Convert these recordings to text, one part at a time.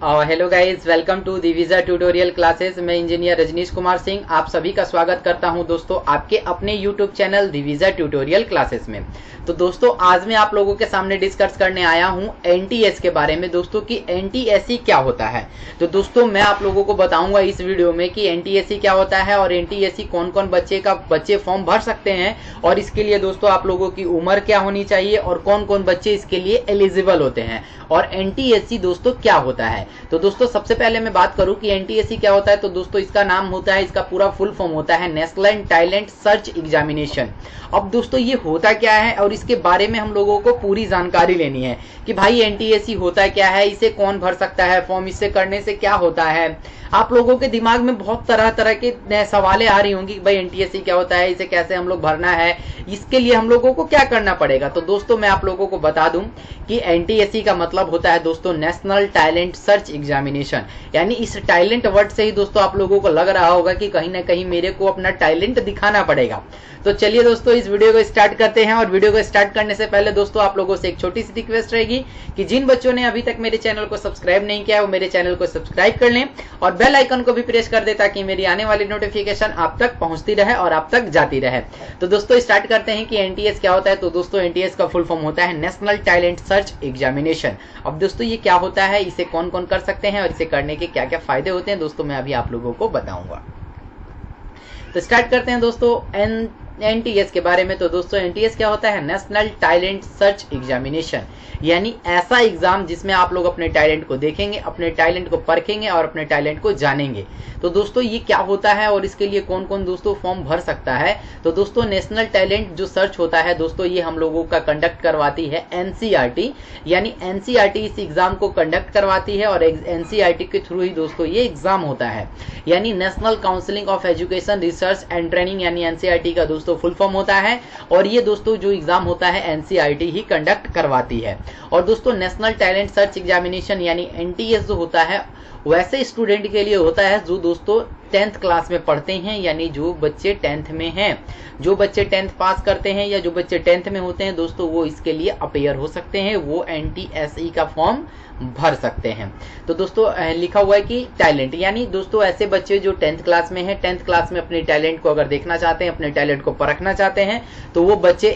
Hello guys, welcome to Divija tutorial classes. मैं engineer Rajnish Kumar Singh आप सभी का स्वागत करता हूं दोस्तों आपके अपने YouTube channel Divija tutorial classes में। तो दोस्तों आज मैं आप लोगों के सामने डिस्कस करने आया हूं एनटीएस के बारे में दोस्तों कि एनटीएससी क्या होता है। तो दोस्तों मैं आप लोगों को बताऊंगा इस वीडियो में कि एनटीएससी क्या होता है और एनटीएससी कौन कौन बच्चे फॉर्म भर सकते हैं और इसके लिए दोस्तों आप लोगों की उम्र क्या होनी चाहिए और कौन कौन बच्चे इसके लिए एलिजिबल होते हैं और एनटीएससी दोस्तों क्या होता है। तो दोस्तों सबसे पहले मैं बात करूं कि एनटीएससी क्या होता है तो दोस्तों इसका नाम होता है, इसका पूरा फुल फॉर्म होता है नेशनल टैलेंट सर्च एग्जामिनेशन। अब दोस्तों ये होता क्या है और इसके बारे में हम लोगों को पूरी जानकारी लेनी है कि भाई एनटीएससी होता क्या है, इसे कौन भर सकता है फॉर्म, इससे करने से क्या होता है। आप लोगों के दिमाग में बहुत तरह तरह के सवालें आ रही होंगी कि भाई एनटीएससी क्या होता है, इसे कैसे हम लोग भरना है, इसके लिए हम लोगों को क्या करना पड़ेगा। तो दोस्तों मैं आप लोगों को बता दूं कि एनटीएससी का मतलब होता है दोस्तों नेशनल टैलेंट सर्च एग्जामिनेशन। यानी इस टैलेंट वर्ड से ही दोस्तों आप लोगों को लग रहा होगा कि कहीं ना कहीं मेरे को अपना टैलेंट दिखाना पड़ेगा। तो चलिए दोस्तों इस वीडियो को स्टार्ट करते हैं। और वीडियो को स्टार्ट करने से पहले दोस्तों आप लोगों से एक छोटी सी रिक्वेस्ट रहेगी कि जिन बच्चों ने अभी तक मेरे चैनल को सब्सक्राइब नहीं किया है वो मेरे चैनल को सब्सक्राइब कर लें और बेल आइकन को भी प्रेस कर दे ताकि मेरी आने वाली नोटिफिकेशन आप तक पहुंचती रहे और आप तक जाती रहे। तो दोस्तों स्टार्ट करते हैं कि एनटीएस क्या होता है। तो दोस्तों एनटीएस का फुल फॉर्म होता है नेशनल टैलेंट सर्च एग्जामिनेशन। अब दोस्तों ये क्या होता है, इसे कौन कौन कर सकते हैं और इसे करने के क्या क्या फायदे होते हैं दोस्तों मैं अभी आप लोगों को बताऊंगा। तो स्टार्ट करते हैं दोस्तों एनटीएस के बारे में। तो दोस्तों एनटीएस क्या होता है, नेशनल टैलेंट सर्च एग्जामिनेशन, यानी ऐसा एग्जाम जिसमें आप लोग अपने टैलेंट को देखेंगे, अपने टैलेंट को परखेंगे और अपने टैलेंट को जानेंगे। तो दोस्तों ये क्या होता है और इसके लिए कौन कौन दोस्तों फॉर्म भर सकता है। तो दोस्तों नेशनल टैलेंट जो सर्च होता है दोस्तों ये हम लोगों का कंडक्ट करवाती है एनसीईआरटी, यानी एनसीईआरटी इस एग्जाम को कंडक्ट करवाती है और एनसीईआरटी के थ्रू ही दोस्तों ये एग्जाम होता है। यानी national counselling of education research and training यानी एनसीईआरटी का दोस्तों फुल फॉर्म होता है और ये दोस्तों जो एग्जाम होता है एनसीईआरटी ही कंडक्ट करवाती है। और दोस्तों नेशनल टैलेंट सर्च एग्जामिनेशन यानी एनटीएस जो होता है वैसे स्टूडेंट के लिए होता है जो दोस्तों 10th क्लास में पढ़ते हैं, यानी जो बच्चे 10th में हैं, जो बच्चे 10th पास करते हैं या जो बच्चे 10th में होते हैं दोस्तों वो इसके लिए अपेयर हो सकते हैं, वो एनटीएससी का फॉर्म भर सकते हैं। तो दोस्तों लिखा हुआ है कि टैलेंट, यानी दोस्तों ऐसे बच्चे जो 10th क्लास में हैं, 10th क्लास में अपने टैलेंट को अगर देखना चाहते हैं, अपने टैलेंट को परखना चाहते हैं तो वो बच्चे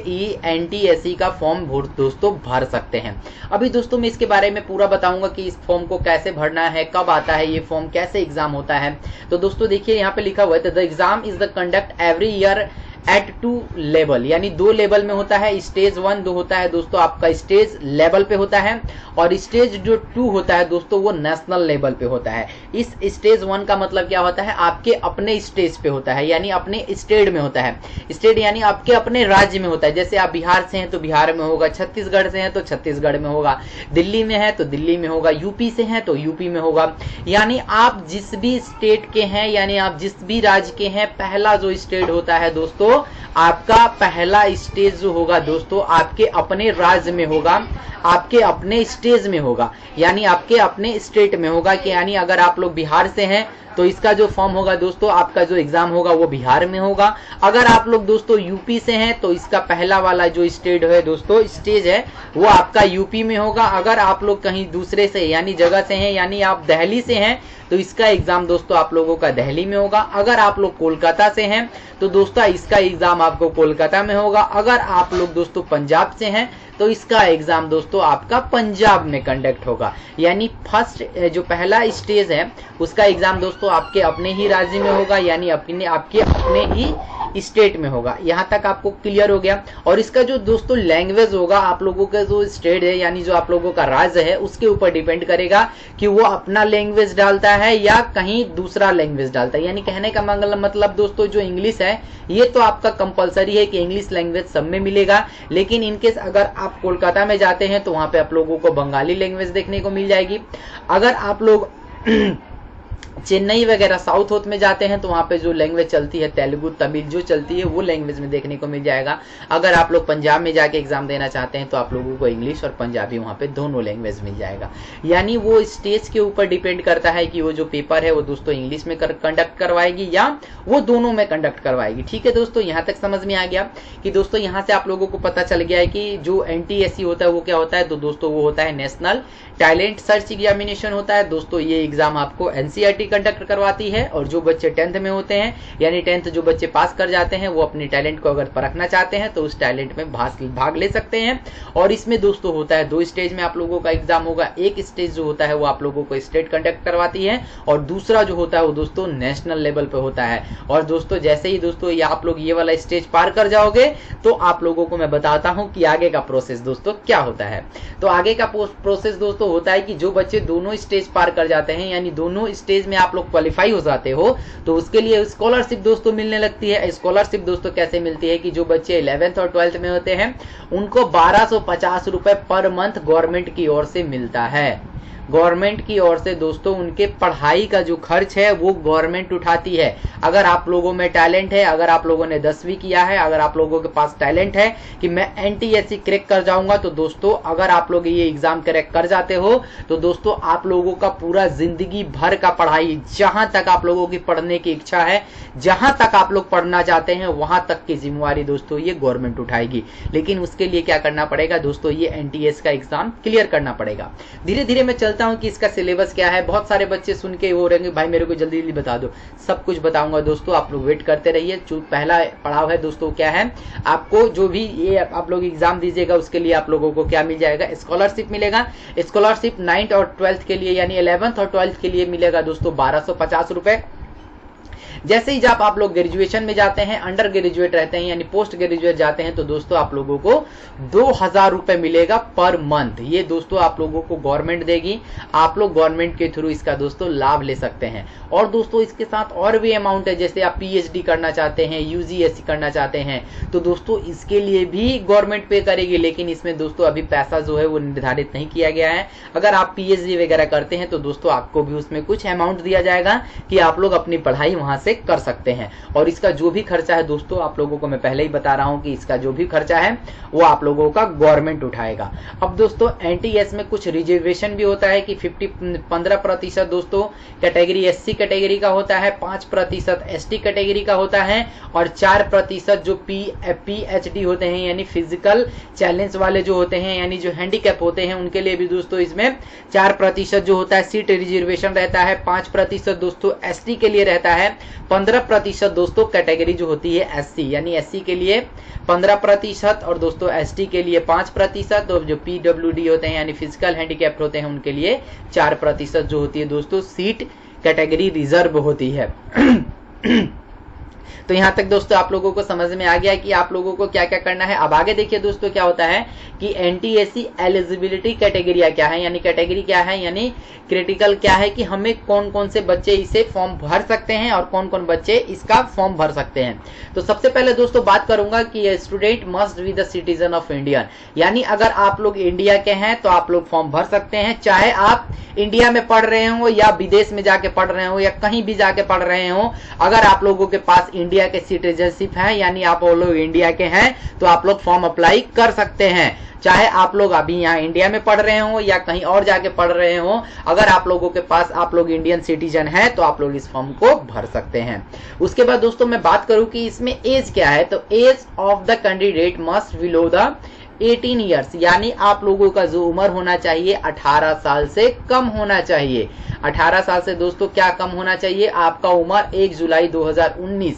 एनटीएससी का फॉर्म दोस्तों भर सकते हैं। अभी दोस्तों मैं इसके बारे में पूरा बताऊंगा कि इस फॉर्म को कैसे भरना है, कब आता है ये फॉर्म, कैसे एग्जाम होता है। तो दोस्तों देखिए यहाँ पे लिखा हुआ है the exam is the conduct every year at 2 level, यानी 2 लेवल में होता है। स्टेज 1 जो होता है दोस्तों आपका स्टेज लेवल पे होता है और स्टेज जो 2 होता है दोस्तों वो नेशनल लेवल पे होता है। इस स्टेज 1 का मतलब क्या होता है, आपके अपने स्टेज पे होता है, यानी अपने स्टेट में होता है। स्टेट यानी आपके अपने राज्य में होता है। जैसे आप बिहार से हैं तो बिहार में होगा, छत्तीसगढ़ से हैं तो छत्तीसगढ़ में होगा, दिल्ली में है तो दिल्ली में होगा, यूपी से हैं तो यूपी में होगा। यानी आप जिस भी स्टेट के हैं, यानी आप जिस भी राज्य के हैं, पहला जो स्टेट होता है दोस्तों आपका पहला स्टेज जो होगा दोस्तों आपके अपने राज्य में होगा, आपके अपने स्टेज में होगा, यानी आपके अपने स्टेट में होगा। कि यानी अगर आप लोग बिहार से हैं तो इसका जो फॉर्म होगा दोस्तों आपका जो एग्जाम होगा वो बिहार में होगा। अगर आप लोग दोस्तों यूपी से हैं तो इसका पहला वाला जो स्टेट है दोस्तों स्टेज है वो आपका यूपी में होगा। अगर आप लोग कहीं दूसरे से यानी जगह से हैं, यानी आप दिल्ली से हैं तो इसका एग्जाम दोस्तों आप लोगों का दिल्ली में होगा। अगर आप लोग कोलकाता से हैं तो दोस्तों इसका एग्जाम आपको कोलकाता में होगा। अगर आप लोग दोस्तों पंजाब से हैं तो इसका एग्जाम दोस्तों आपका पंजाब में कंडक्ट होगा। यानी फर्स्ट जो पहला स्टेज है उसका एग्जाम दोस्तों आपके अपने ही राज्य में होगा, यानी आपके अपने ही स्टेट में होगा। यहाँ तक आपको क्लियर हो गया। और इसका जो दोस्तों लैंग्वेज होगा आप लोगों का जो स्टेट है यानी जो आप लोगों का राज्य है उसके ऊपर डिपेंड करेगा कि वो अपना लैंग्वेज डालता है या कहीं दूसरा लैंग्वेज डालता है। यानी कहने का मतलब दोस्तों जो इंग्लिश है ये तो आपका कंपलसरी है कि इंग्लिश लैंग्वेज सब में मिलेगा, लेकिन इनकेस अगर आप कोलकाता में जाते हैं तो वहां पे आप लोगों को बंगाली लैंग्वेज देखने को मिल जाएगी। अगर आप लोग चेन्नई वगैरह साउथ में जाते हैं तो वहां पे जो लैंग्वेज चलती है तेलुगु तमिल जो चलती है वो लैंग्वेज में देखने को मिल जाएगा। अगर आप लोग पंजाब में जाके एग्जाम देना चाहते हैं तो आप लोगों को इंग्लिश और पंजाबी वहां पे दोनों लैंग्वेज मिल जाएगा। यानी वो स्टेज के ऊपर डिपेंड करता है कि वो जो पेपर है वो दोस्तों इंग्लिश में कंडक्ट करवाएगी या वो दोनों में कंडक्ट करवाएगी। ठीक है दोस्तों, यहाँ तक समझ में आ गया कि दोस्तों यहाँ से आप लोगों को पता चल गया है कि जो एनटीएससी होता है वो क्या होता है। तो दोस्तों वो होता है नेशनल टैलेंट सर्च एग्जामिनेशन होता है दोस्तों, ये एग्जाम आपको एनसीईआरटी कंडक्ट करवाती है। और जो बच्चे 10th में होते हैं यानी 10th जो बच्चे पास कर जाते हैं वो अपने टैलेंट को अगर परखना चाहते हैं तो उस टैलेंट में भाग ले सकते हैं। और इसमें दोस्तों होता है 2 स्टेज में आप लोगों का एग्जाम होगा। एक स्टेज जो होता है वो आप लोगों को स्टेट कंडक्ट करवाती है और दूसरा जो होता है वो दोस्तों नेशनल लेवल पे होता है। और दोस्तों जैसे ही दोस्तों ये आप लोग ये वाला स्टेज पार कर जाओगे तो आप लोगों को मैं बताता हूं कि आगे का प्रोसेस दोस्तों क्या होता है। तो आगे का प्रोसेस दोस्तों होता है कि जो बच्चे दोनों स्टेज पार कर जाते हैं यानी दोनों स्टेज में आप लोग क्वालिफाई हो जाते हो तो उसके लिए स्कॉलरशिप दोस्तों मिलने लगती है। स्कॉलरशिप दोस्तों कैसे मिलती है कि जो बच्चे 11th और 12th में होते हैं उनको 1250 रुपए पर मंथ गवर्नमेंट की ओर से मिलता है। गवर्नमेंट की ओर से दोस्तों उनके पढ़ाई का जो खर्च है वो गवर्नमेंट उठाती है। अगर आप लोगों में टैलेंट है, अगर आप लोगों ने 10वीं किया है, अगर आप लोगों के पास टैलेंट है कि मैं एनटीएससी क्रैक कर जाऊंगा तो दोस्तों अगर आप लोग ये एग्जाम क्रैक कर जाते हो तो दोस्तों आप लोगों का पूरा जिंदगी भर का पढ़ाई, जहां तक आप लोगों की पढ़ने की इच्छा है, जहां तक आप लोग पढ़ना चाहते हैं वहां तक की जिम्मेवारी दोस्तों ये गवर्नमेंट उठाएगी। लेकिन उसके लिए क्या करना पड़ेगा दोस्तों, ये एनटीएस का एग्जाम क्लियर करना पड़ेगा। धीरे धीरे मैं चलता हूं कि इसका सिलेबस क्या है। बहुत सारे बच्चे सुन के हो रहेंगे भाई मेरे को जल्दी जल्दी बता दो, सब कुछ बताऊंगा दोस्तों, आप लोग वेट करते रहिए। पहला पड़ाव है दोस्तों क्या है, आपको जो भी ये आप लोग एग्जाम दीजिएगा उसके लिए आप लोगों को क्या मिल जाएगा, स्कॉलरशिप मिलेगा। स्कॉलरशिप 9th और 12th के लिए यानी 11th और 12th के लिए मिलेगा दोस्तों 1250 रुपए। जैसे ही जब आप लोग ग्रेजुएशन में जाते हैं, अंडर ग्रेजुएट रहते हैं यानी पोस्ट ग्रेजुएट जाते हैं तो दोस्तों आप लोगों को 2000 रुपए मिलेगा पर मंथ। ये दोस्तों आप लोगों को गवर्नमेंट देगी, आप लोग गवर्नमेंट के थ्रू इसका दोस्तों लाभ ले सकते हैं। और दोस्तों इसके साथ और भी अमाउंट है, जैसे आप पीएचडी करना चाहते हैं, यूजीएससी करना चाहते हैं तो दोस्तों इसके लिए भी गवर्नमेंट पे करेगी। लेकिन इसमें दोस्तों अभी पैसा जो है वो निर्धारित नहीं किया गया है। अगर आप पीएचडी वगैरह करते हैं तो दोस्तों आपको भी उसमें कुछ अमाउंट दिया जाएगा कि आप लोग अपनी पढ़ाई वहां से कर सकते हैं। और इसका जो भी खर्चा है दोस्तों आप लोगों को मैं पहले ही बता रहा हूं कि इसका जो भी खर्चा है वो आप लोगों का गवर्नमेंट उठाएगा। अब दोस्तों एनटीएस में कुछ रिजर्वेशन भी होता है कि 15% दोस्तों कैटेगरी एससी कैटेगरी का होता है, 5% एसटी कैटेगरी का होता है और 4% जो पीएचडी होते हैं यानी फिजिकल चैलेंज वाले जो होते हैं यानी जो हैंडीकैप होते हैं उनके लिए भी दोस्तों इसमें 4% जो होता है सीट रिजर्वेशन रहता है। 5% दोस्तों एसटी के लिए रहता है। 15% दोस्तों कैटेगरी जो होती है एससी यानी एससी के लिए 15% और दोस्तों एसटी के लिए 5% और जो पीडब्ल्यूडी होते हैं यानी फिजिकल हैंडीकैप्ड होते हैं उनके लिए 4% जो होती है दोस्तों सीट कैटेगरी रिजर्व होती है। तो यहां तक दोस्तों आप लोगों को समझ में आ गया कि आप लोगों को क्या क्या करना है। अब आगे देखिए दोस्तों क्या होता है कि एनटीएससी एलिजिबिलिटी कैटेगरी क्या है यानी कैटेगरी क्या है यानी क्रिटिकल क्या है कि हमें कौन कौन से बच्चे इसे फॉर्म भर सकते हैं और कौन कौन बच्चे इसका फॉर्म भर सकते हैं। तो सबसे पहले दोस्तों बात करूंगा कि student must be the citizen of India यानी अगर आप लोग इंडिया के हैं तो आप लोग फॉर्म भर सकते हैं, चाहे आप इंडिया में पढ़ रहे हो या विदेश में जाके पढ़ रहे हो या कहीं भी जाके पढ़ रहे हो। अगर आप लोगों के पास इंडिया के सिटीजनशिप है यानी आप लोग इंडिया के हैं तो आप लोग फॉर्म अप्लाई कर सकते हैं, चाहे आप लोग अभी यहाँ इंडिया में पढ़ रहे हो या कहीं और जाके पढ़ रहे हो। अगर आप लोगों के पास आप लोग इंडियन सिटीजन है तो आप लोग इस फॉर्म को भर सकते हैं। उसके बाद दोस्तों मैं बात करूं कि इसमें एज क्या है, तो age of the candidate must below the 18 years यानी आप लोगों का जो उम्र होना चाहिए 18 साल से कम होना चाहिए। 18 साल से दोस्तों क्या कम होना चाहिए, आपका उम्र 1 जुलाई 2019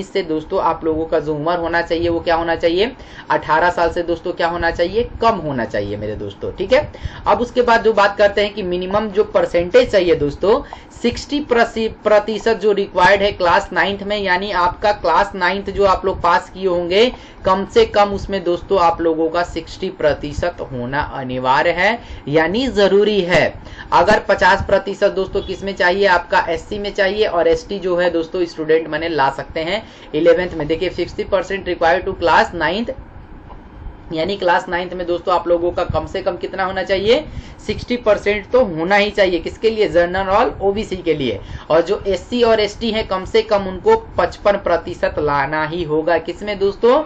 से दोस्तों आप लोगों का जो उम्र होना चाहिए वो क्या होना चाहिए, 18 साल से दोस्तों क्या होना चाहिए, कम होना चाहिए मेरे दोस्तों, ठीक है। अब उसके बाद जो बात करते हैं कि मिनिमम जो परसेंटेज चाहिए दोस्तों 60% जो रिक्वायर्ड है क्लास 9th में यानी आपका क्लास 9th जो आप लोग पास किए होंगे कम से कम उसमें दोस्तों आप लोगों का 60% होना अनिवार्य है यानी जरूरी है। अगर 50% दोस्तों किस में चाहिए, आपका एससी में चाहिए और एसटी जो है दोस्तों स्टूडेंट मैंने ला सकते हैं 11th में। देखिए 60% रिक्वायर्ड टू क्लास 9th यानी क्लास 9th में दोस्तों आप लोगों का कम से कम कितना होना चाहिए, 60% तो होना ही चाहिए। किसके लिए, जनरल और ओबीसी के लिए। और जो एससी और एसटी है कम से कम उनको 55% लाना ही होगा, किसमें दोस्तों,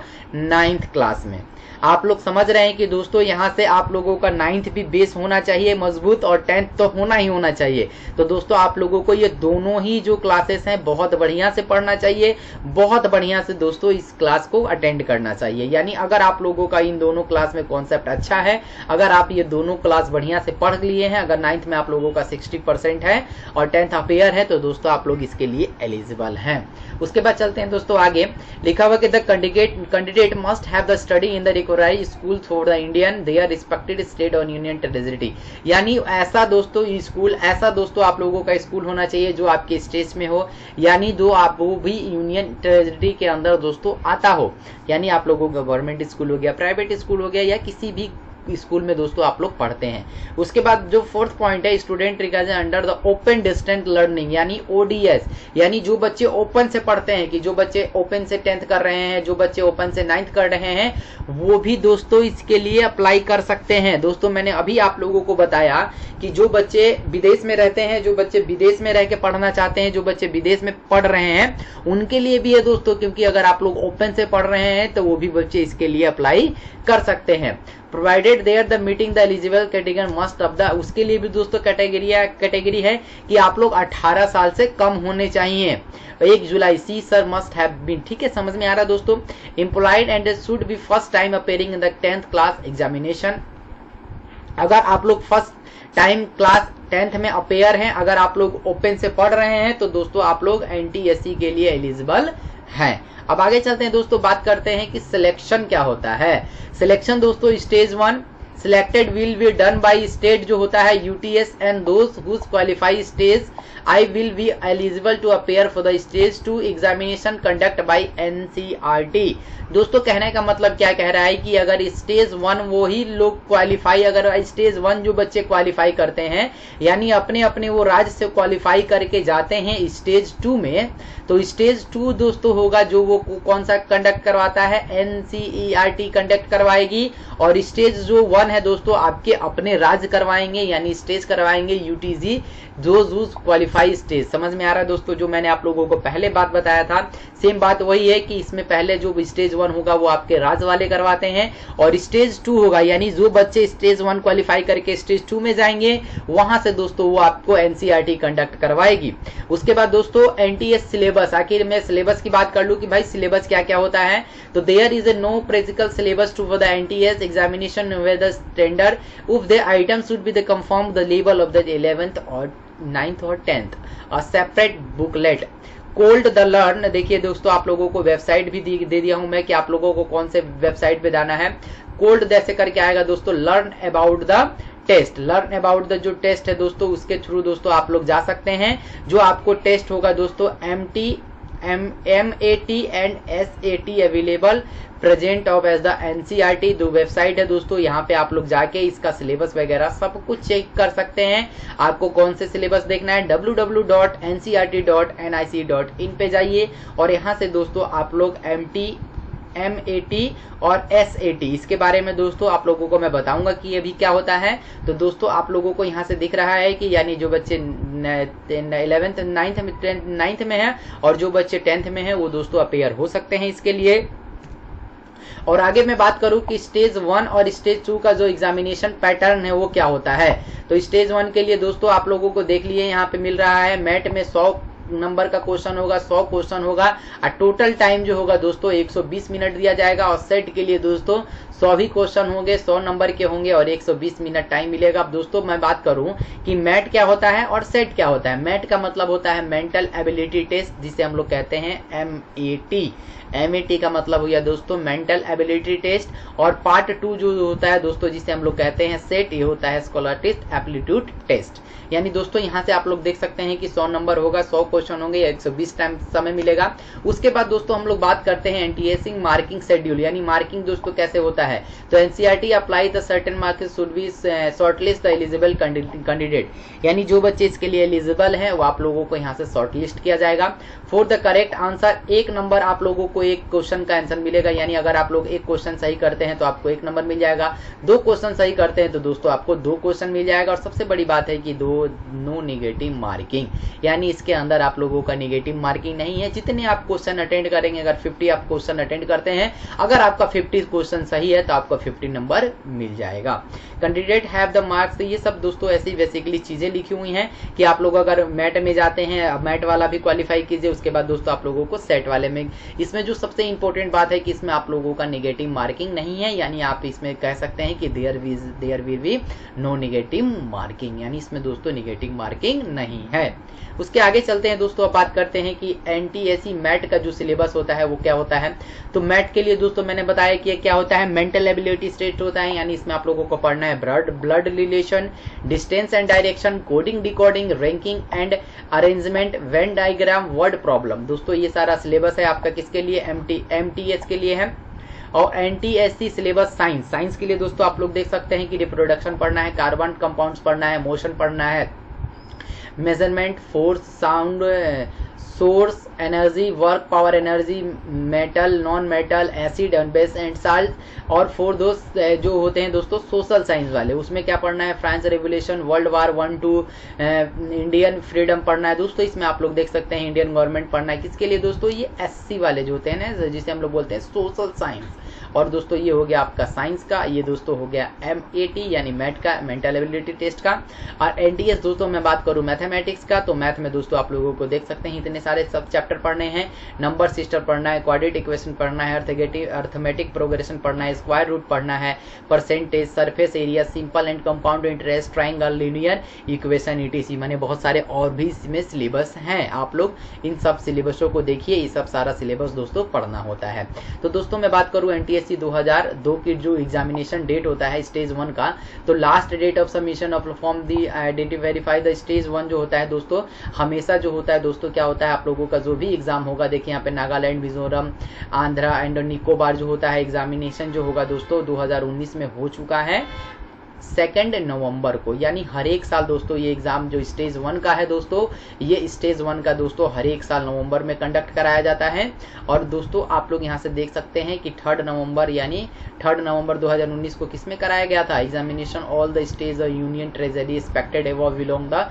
9th क्लास में। आप लोग समझ रहे हैं कि दोस्तों यहाँ से आप लोगों का 9th भी बेस होना चाहिए मजबूत, और 10th तो होना ही होना चाहिए। तो दोस्तों आप लोगों को ये दोनों ही जो क्लासेस हैं बहुत बढ़िया से पढ़ना चाहिए, बहुत बढ़िया से दोस्तों इस क्लास को अटेंड करना चाहिए। यानी अगर आप लोगों का इन दोनों क्लास में कॉन्सेप्ट अच्छा है, अगर आप ये दोनों क्लास बढ़िया से पढ़ लिए हैं, अगर 9th में आप लोगों का 60% है और 10th अपेयर है, तो दोस्तों आप लोग इसके लिए एलिजिबल हैं। उसके बाद चलते हैं दोस्तों आगे। लिखा हुआ कि the candidate must have the study in the required school for the Indian there respected state और यूनियन टेरिटरी। यानी ऐसा दोस्तों स्कूल, ऐसा दोस्तों आप लोगों का स्कूल होना चाहिए जो आपके स्टेट में हो, यानी जो आप वो भी यूनियन टेरिटरी के अंदर दोस्तों आता हो। यानी आप लोगों का गवर्नमेंट स्कूल हो गया, प्राइवेट स्कूल हो गया, या किसी भी स्कूल में दोस्तों आप लोग पढ़ते हैं। उसके बाद जो 4th पॉइंट है, student regard under the open distance learning, यानी ODS। यानी जो बच्चे ओपन से पढ़ते हैं, कि जो बच्चे ओपन से 10th कर रहे हैं, जो बच्चे ओपन से 9th कर रहे हैं, वो भी दोस्तों इसके लिए अप्लाई कर सकते हैं। दोस्तों मैंने अभी आप लोगों को बताया कि जो बच्चे विदेश में रहते हैं, जो बच्चे विदेश में रह के पढ़ना चाहते हैं, जो बच्चे विदेश में पढ़ रहे हैं, उनके लिए भी है दोस्तों, क्योंकि अगर आप लोग ओपन से पढ़ रहे हैं तो वो भी बच्चे इसके लिए अप्लाई कर सकते हैं। Provided there the meeting the eligible category must of the, उसके लिए भी दोस्तों कैटेगरी है कि आप लोग 18 साल से कम होने चाहिए। 1 जुलाई सी सर मस्ट हैव बीन, ठीक है, समझ में आ रहा दोस्तों। Employed and should be first time appearing in the 10th class examination. अगर आप लोग फर्स्ट टाइम क्लास 10th में अपेयर हैं, अगर आप लोग ओपन से पढ़ रहे हैं, तो दोस्तों आप लोग NTSC के लिए एलिजिबल हैं। अब आगे चलते हैं दोस्तों, बात करते हैं कि सिलेक्शन क्या होता है। सिलेक्शन दोस्तों stage 1 selected will be done by state जो होता है UTS and those who qualify stage I will be eligible to appear for the stage 2 examination conduct by NCERT। दोस्तों कहने का मतलब क्या कह रहा है कि अगर स्टेज 1 वो ही लोग क्वालिफाई, अगर स्टेज 1 जो बच्चे क्वालिफाई करते हैं, यानी अपने अपने वो राज्य से क्वालिफाई करके जाते हैं स्टेज 2 में, तो स्टेज 2 दोस्तों होगा जो वो कौन सा कंडक्ट करवाता है, NCERT कंडक्ट करवाएगी। और स्टेज जो 1 है दोस्तों आपके अपने राज्य करवाएंगे, यानी स्टेज करवाएंगे UTG जो क्वालिफाई स्टेज। समझ में आ रहा है दोस्तों, जो मैंने आप लोगों को पहले बात बताया था, सेम बात वही है कि इसमें पहले जो स्टेज 1 होगा वो आपके राज्य वाले करवाते हैं, और स्टेज 2 होगा, यानी जो बच्चे स्टेज 1 क्वालिफाई करके स्टेज 2 में जाएंगे, वहां से दोस्तों वो आपको NCERT कंडक्ट करवाएगी। उसके बाद दोस्तों NTS सिलेबस, आखिर में सिलेबस की बात कर लूं कि भाई सिलेबस क्या क्या होता है। तो there is a no practical syllabus to for the NTS examination with the standard if the item should be the confirm the level of the 11th और 9th और 10th। A separate booklet called the learn. देखिए दोस्तों आप लोगों को website भी दे दिया हूं मैं कि आप लोगों को कौन से वेबसाइट पे जाना है। कोल्ड जैसे करके आएगा दोस्तों, learn about the test, learn about the जो टेस्ट है दोस्तों उसके थ्रू दोस्तों आप लोग जा सकते हैं। जो आपको टेस्ट होगा दोस्तों MAT and SAT available present of as the NCERT जो वेबसाइट है दोस्तों, यहाँ पे आप लोग जाके इसका सिलेबस वगैरह सब कुछ चेक कर सकते हैं। आपको कौन से सिलेबस देखना है, www.ncert.nic.in पे जाइए, और यहाँ से दोस्तों आप लोग MAT और SAT इसके बारे में दोस्तों आप लोगों को मैं बताऊंगा कि ये भी क्या होता है। तो दोस्तों आप लोगों को यहाँ से दिख रहा है कि यानी जो बच्चे 11th 9th में है और जो बच्चे 10th में है वो दोस्तों अपेयर हो सकते हैं इसके लिए। और आगे मैं बात करूं कि स्टेज 1 और स्टेज 2 का जो एग्जामिनेशन पैटर्न है वो क्या होता है। तो स्टेज 1 के लिए दोस्तों आप लोगों को देख लिए यहाँ पे मिल रहा है, मैट में 100 नंबर का क्वेश्चन होगा, 100 क्वेश्चन होगा, और टोटल टाइम जो होगा दोस्तों 120 मिनट दिया जाएगा। और सेट के लिए दोस्तों 100 भी क्वेश्चन होंगे, 100 नंबर के होंगे और 120 मिनट टाइम मिलेगा। अब दोस्तों मैं बात करूं कि मैट क्या होता है और सेट क्या होता है। मैट का मतलब होता है मेंटल एबिलिटी टेस्ट, जिसे हम लोग कहते हैं MAT का मतलब हुआ दोस्तों मेंटल एबिलिटी टेस्ट। और पार्ट 2 जो होता है दोस्तों जिसे हम लोग कहते हैं सेट, ये होता है स्कॉलरशिप एप्टीट्यूड टेस्ट। यानी दोस्तों यहाँ से आप लोग देख सकते हैं कि 100 नंबर होगा, 100 क्वेश्चन होंगे, 120 टाइम समय मिलेगा। उसके बाद दोस्तों हम लोग बात करते हैं NTSC मार्किंग शेड्यूल, यानी मार्किंग दोस्तों कैसे होता है। तो NCERT apply the certain marks should be shortlist the eligible candidate, यानी जो बच्चे इसके लिए एलिजिबल हैं वो आप लोगों को यहाँ से शॉर्टलिस्ट किया जाएगा। For the correct answer 1 number आप लोगों को एक क्वेश्चन का आंसर मिलेगा, यानी अगर आप लोग एक क्वेश्चन सही करते हैं तो आपको 1 नंबर मिल जाएगा, 2 क्वेश्चन सही करते हैं तो दोस्तों आपको 2 क्वेश्चन मिल जाएगा। और सबसे बड़ी बात है कि नो नेगेटिव मार्किंग, यानी इसके अंदर आप लोगों का नेगेटिव मार्किंग नहीं है। जितने आप क्वेश्चन अटेंड करेंगे, अगर 50 आप क्वेश्चन अटेंड करते हैं, अगर आपका 50 क्वेश्चन सही है तो आपको 50 नंबर मिल जाएगा। कैंडिडेट हैव द मार्क्स, ये सब दोस्तों ऐसी बेसिकली चीजें लिखी हुई हैं कि आप लोग अगर मैट में जाते हैं, मैट वाला भी क्वालिफाई कीजिए, उसके बाद दोस्तों आप लोगों को सेट वाले में। इसमें जो सबसे इंपॉर्टेंट बात है कि इसमें आप लोगों का नेगेटिव मार्किंग नहीं है, यानी आप इसमें कह सकते हैं कि there will be no negative marking, यानी इसमें दोस्तों नेगेटिव मार्किंग नहीं है। उसके आगे चलते हैं दोस्तों, अब बात करते हैं कि एनटीएससी मैट का जो सिलेबस होता है वो क्या होता है। तो मैट के लिए दोस्तों मैंने बताया कि क्या होता है, मेंटल एबिलिटी टेस्ट होता है, यानी इसमें आप लोगों को पढ़ना है blood relation, distance and direction, coding decoding, ranking and arrangement, Venn diagram, word problem. दोस्तों ये सारा सिलेबस है आपका किसके लिए, एमटीएस के लिए है। और एनटीएससी सिलेबस साइंस के लिए दोस्तों आप लोग देख सकते हैं कि रिप्रोडक्शन पढ़ना है, कार्बन कंपाउंड्स पढ़ना है, मोशन पढ़ना है, measurement, force, sound, source, energy, work, power energy, metal, non metal, acid and base and salt. और फोर दोस्त जो होते हैं दोस्तों सोशल साइंस वाले, उसमें क्या पढ़ना है, France revolution, world war 1-2, Indian freedom पढ़ना है दोस्तों। इसमें आप लोग देख सकते हैं इंडियन गवर्नमेंट पढ़ना है, किसके लिए दोस्तों, ये एससी वाले जो होते हैं ना, जिसे हम लोग बोलते हैं सोशल साइंस। और दोस्तों ये हो गया आपका साइंस का, ये दोस्तों हो गया एमएटी यानी मैट का, मेंटल एबिलिटी टेस्ट का। और एनटीएस दोस्तों मैं बात करूं मैथमेटिक्स का, तो मैथ में दोस्तों आप लोगों को देख सकते हैं इतने सारे सब चैप्टर पढ़ने हैं। नंबर सिस्टम पढ़ना है, क्वाड्रेटिक इक्वेशन पढ़ना है, अर्थमेटिक प्रोग्रेशन पढ़ना है, स्क्वायर रूट पढ़ना है, percentage, surface area, simple and compound interest, triangle, linear equation, etc. माने बहुत सारे और भी इसमें सिलेबस हैं। आप लोग इन सब सिलेबसों को देखिए, ये सब सारा सिलेबस दोस्तों पढ़ना होता है। तो दोस्तों मैं बात करूं एनटीएससी 2002 की जो एग्जामिनेशन डेट होता है स्टेज 1 का, तो last date of submission of form the identity verify the stage 1 जो होता है दोस्तों, हमेशा जो होता है दोस्तों क्या होता है, आप लोगों का जो भी एग्जाम होगा, देखिए यहाँ पे नागालैंड, मिजोरम, आंध्रा एंड निकोबार जो होता है एग्जामिनेशन जो होगा दोस्तों 2019 में हो चुका है 2 नवंबर को। यानी हर एक साल दोस्तों ये एग्जाम जो स्टेज 1 का है दोस्तों, ये स्टेज 1 का दोस्तों हर एक साल नवंबर में कंडक्ट कराया जाता है। और दोस्तों आप लोग यहाँ से देख सकते हैं कि 3 नवंबर यानी 3 नवंबर 2019 को किसमें कराया गया था, examination all the stage union treasury expected above belong the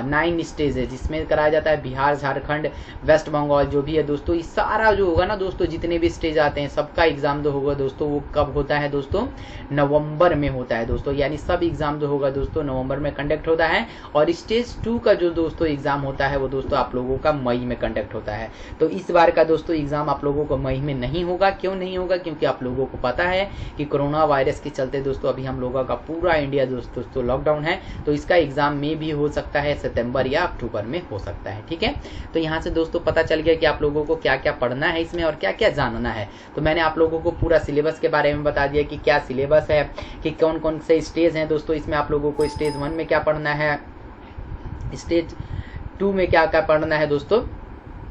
9 stage है, जिसमें कराया जाता है बिहार, झारखंड, वेस्ट बंगाल जो भी है दोस्तों। इस सारा जो होगा ना दोस्तों, जितने भी स्टेज आते हैं सबका एग्जाम जो होगा दोस्तों वो कब होता है दोस्तों, नवंबर में होता है दोस्तों। यानी सब एग्जाम जो होगा दोस्तों नवंबर में कंडक्ट होता है। और स्टेज 2 का जो दोस्तों एग्जाम होता है वो दोस्तों आप लोगों का मई में कंडक्ट होता है। तो इस बार का दोस्तों एग्जाम आप लोगों को मई में नहीं होगा। क्यों नहीं होगा, क्योंकि आप लोगों को पता है कि कोरोना वायरस के चलते दोस्तों अभी हम लोगों का पूरा इंडिया दोस्तों लॉकडाउन है। तो इसका एग्जाम में भी हो सकता है सितंबर या अक्टूबर में हो सकता है। ठीक है, तो यहाँ से दोस्तों पता चल गया कि आप लोगों को क्या क्या पढ़ना है इसमें और क्या क्या जानना है। तो मैंने आप लोगों को पूरा सिलेबस के बारे में बता दिया कि क्या सिलेबस है, कि कौन कौन से स्टेज हैं दोस्तों। इसमें आप लोगों को स्टेज 1 में क्या पढ़ना है, स्टेज 2 में क्या क्या पढ़ना है दोस्तों,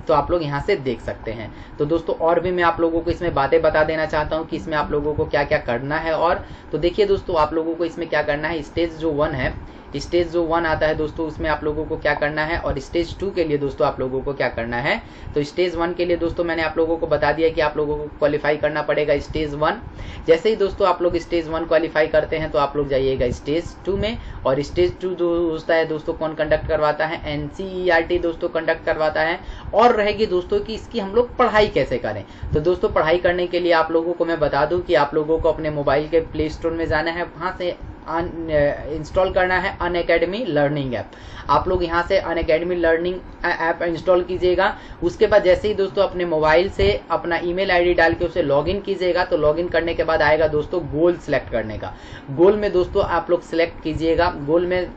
तो आप लोग यहाँ से देख सकते हैं। तो दोस्तों और भी मैं आप लोगों को इसमें बातें बता देना चाहता हूँ कि इसमें आप लोगों को क्या क्या करना है। और तो देखिए दोस्तों आप लोगों को इसमें क्या करना है, स्टेज जो 1 है, स्टेज जो 1 आता है दोस्तों उसमें आप लोगों को क्या करना है, और स्टेज 2 के लिए दोस्तों आप लोगों को क्या करना है। तो स्टेज 1 के लिए दोस्तों मैंने आप लोगों को बता दिया कि आप लोगों को क्वालिफाई करना पड़ेगा स्टेज 1। जैसे ही दोस्तों आप लोग स्टेज 1 क्वालिफाई करते हैं तो आप लोग जाइएगा स्टेज 2 में। और स्टेज 2 जो होता है दोस्तों कौन कंडक्ट करवाता है, एनसीईआरटी दोस्तों कंडक्ट करवाता है। और रहेगी दोस्तों कि इसकी हम लोग पढ़ाई कैसे करें। तो दोस्तों पढ़ाई करने के लिए आप लोगों को मैं बता दूं कि आप लोगों को अपने मोबाइल के प्ले स्टोर में जाना है, वहां से इंस्टॉल करना है अनअकैडमी लर्निंग ऐप। आप लोग यहाँ से अनअकैडमी लर्निंग ऐप इंस्टॉल कीजिएगा। उसके बाद जैसे ही दोस्तों अपने मोबाइल से अपना ईमेल आईडी डाल के उसे लॉगिन कीजिएगा, तो लॉगिन करने के बाद आएगा दोस्तों गोल सिलेक्ट करने का। गोल में दोस्तों आप लोग सिलेक्ट कीजिएगा, गोल में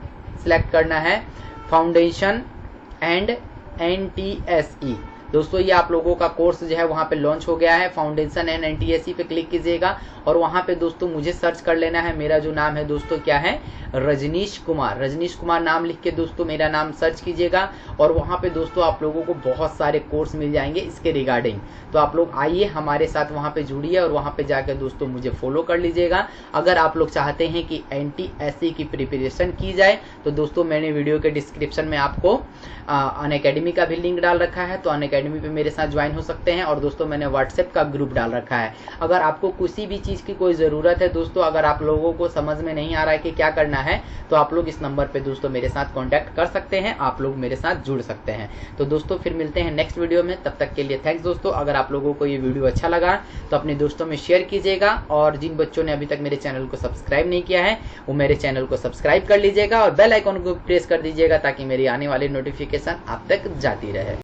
सिलेक्ट करना है फाउंडेशन एंड एनटीएसई। दोस्तों ये आप लोगों का कोर्स जो है वहाँ पे लॉन्च हो गया है, फाउंडेशन एंड एनटीएसई पे क्लिक कीजिएगा और वहाँ पे दोस्तों मुझे सर्च कर लेना है। मेरा जो नाम है दोस्तों क्या है, रजनीश कुमार। रजनीश कुमार नाम लिख के दोस्तों मेरा नाम सर्च कीजिएगा और वहाँ पे दोस्तों आप लोगों को बहुत सारे कोर्स मिल जाएंगे इसके रिगार्डिंग। तो आप लोग आइए हमारे साथ वहाँ पे जुड़िए और वहाँ पे जाकर दोस्तों मुझे फॉलो कर लीजिएगा। अगर आप लोग चाहते हैं कि एनटीएसई की प्रिपरेशन की जाए तो दोस्तों मैंने वीडियो के डिस्क्रिप्शन में आपको अनअकैडमी का भी लिंक डाल रखा है। तो अनअकैडमी एकेडमी पे मेरे साथ ज्वाइन हो सकते हैं। और दोस्तों मैंने व्हाट्सएप का ग्रुप डाल रखा है। अगर आपको किसी भी चीज़ की कोई ज़रूरत है दोस्तों, अगर आप लोगों को समझ में नहीं आ रहा है कि क्या करना है, तो आप लोग इस नंबर पे दोस्तों मेरे साथ कांटेक्ट कर सकते हैं, आप लोग मेरे साथ जुड़ सकते हैं। तो दोस्तों फिर मिलते हैं नेक्स्ट वीडियो में, तब तक के लिए थैंक्स दोस्तों। अगर आप लोगों को ये वीडियो अच्छा लगा तो अपने दोस्तों में शेयर कीजिएगा, और जिन बच्चों ने अभी तक मेरे चैनल को सब्सक्राइब नहीं किया है वो मेरे चैनल को सब्सक्राइब कर लीजिएगा और बेल आइकन को प्रेस कर दीजिएगा, ताकि मेरी आने वाली नोटिफिकेशन आप तक जाती रहे।